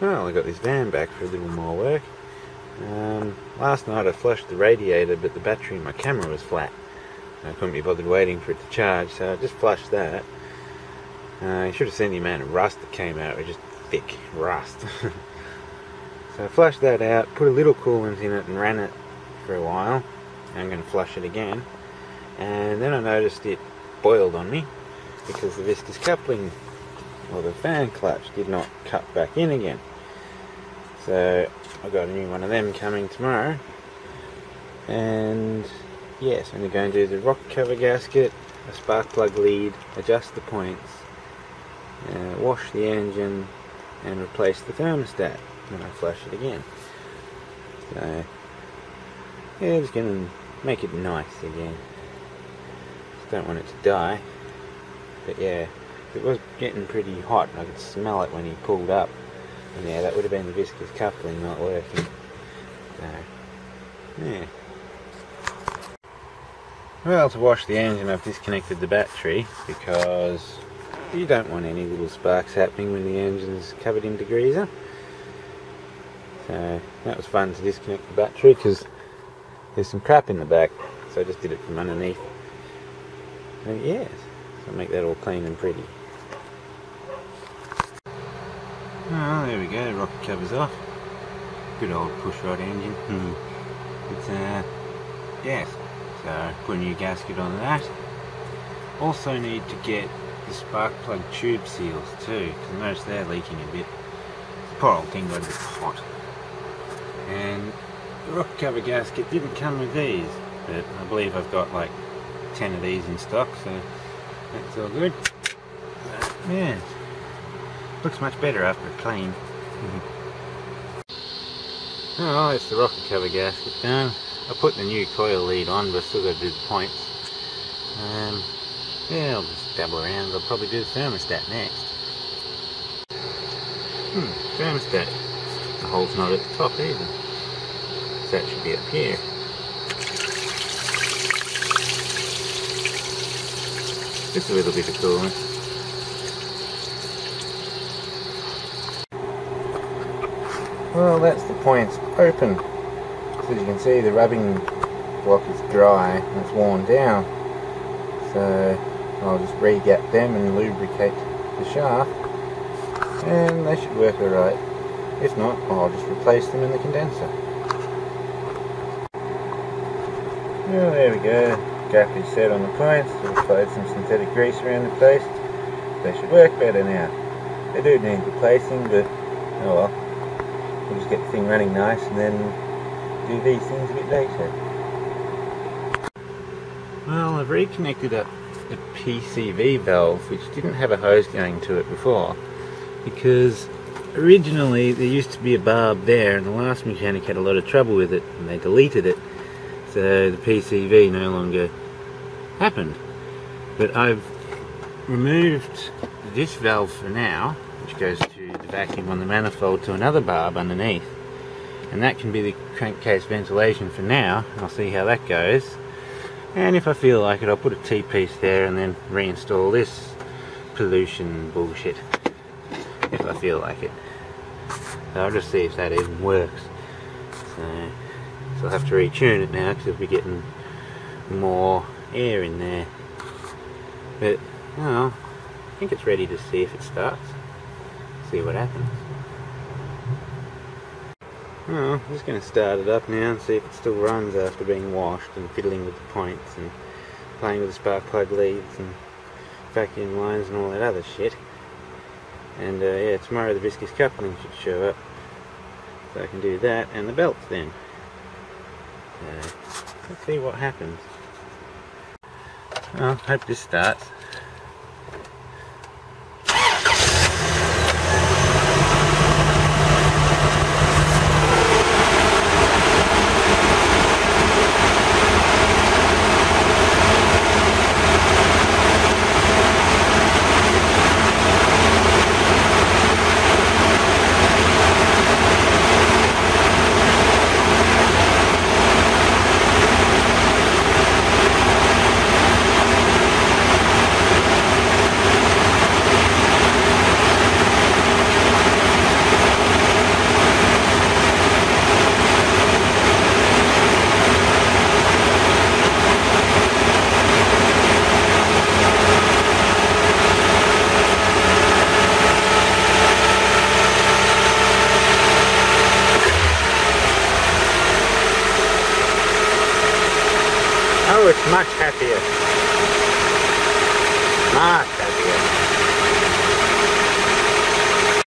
Well, I got this van back for a little more work. Last night I flushed the radiator, but the battery in my camera was flat. I couldn't be bothered waiting for it to charge, so I just flushed that. You should have seen the amount of rust that came out. It was just thick rust. So I flushed that out, put a little coolant in it and ran it for a while. I'm going to flush it again. And then I noticed it boiled on me because the viscous coupling, or the fan clutch, did not cut back in again. So I got a new one of them coming tomorrow. And yes, I'm going to do the rocker cover gasket, a spark plug lead, adjust the points, wash the engine and replace the thermostat when I flush it again. So yeah, just going to make it nice again. Just don't want it to die. But yeah, it was getting pretty hot and I could smell it when he pulled up. And yeah, that would have been the viscous coupling not working. So yeah. Well, to wash the engine I've disconnected the battery because you don't want any little sparks happening when the engine's covered in degreaser. So that was fun to disconnect the battery because there's some crap in the back, so I just did it from underneath. So yes, so make that all clean and pretty. Oh, there we go, rocker cover's off. Good old pushrod engine. It's yes, so put a new gasket on that. Also need to get the spark plug tube seals too, because I noticed they're leaking a bit. The poor old thing got a bit hot. And the rocker cover gasket didn't come with these, but I believe I've got like 10 of these in stock, so that's all good. Yeah, looks much better after a clean. Oh, it's the rocker cover gasket done. I put the new coil lead on, but I've still got to do the points. Yeah, I'll just dabble around. I'll probably do the thermostat next. Thermostat. The hole's not at the top either. So that should be up here. Just a little bit of coolant. Well, that's the points open. So as you can see, the rubbing block is dry and it's worn down. So I'll just re-gap them and lubricate the shaft, and they should work alright. If not, I'll just replace them in the condenser. Well, there we go. Gap is set on the points. I've applied some synthetic grease around the place. They should work better now. They do need replacing, but oh well. We'll just get the thing running nice and then do these things a bit later. Well, I've reconnected up a PCV valve which didn't have a hose going to it before, because originally there used to be a barb there and the last mechanic had a lot of trouble with it and they deleted it, so the PCV no longer happened. But I've removed this valve for now, which goes to the vacuum on the manifold, to another barb underneath, and that can be the crankcase ventilation for now. I'll see how that goes. And if I feel like it, I'll put a T-piece there and then reinstall this pollution bullshit, if I feel like it. So I'll just see if that even works. So I'll have to retune it now because I'll be getting more air in there. But, well, I think it's ready to see if it starts. See what happens. Well, I'm just going to start it up now and see if it still runs after being washed and fiddling with the points and playing with the spark plug leads and vacuum lines and all that other shit. And yeah, tomorrow the viscous coupling should show up, so I can do that and the belts then. Let's see what happens. Well, hope this starts. Oh, it's much happier. Much.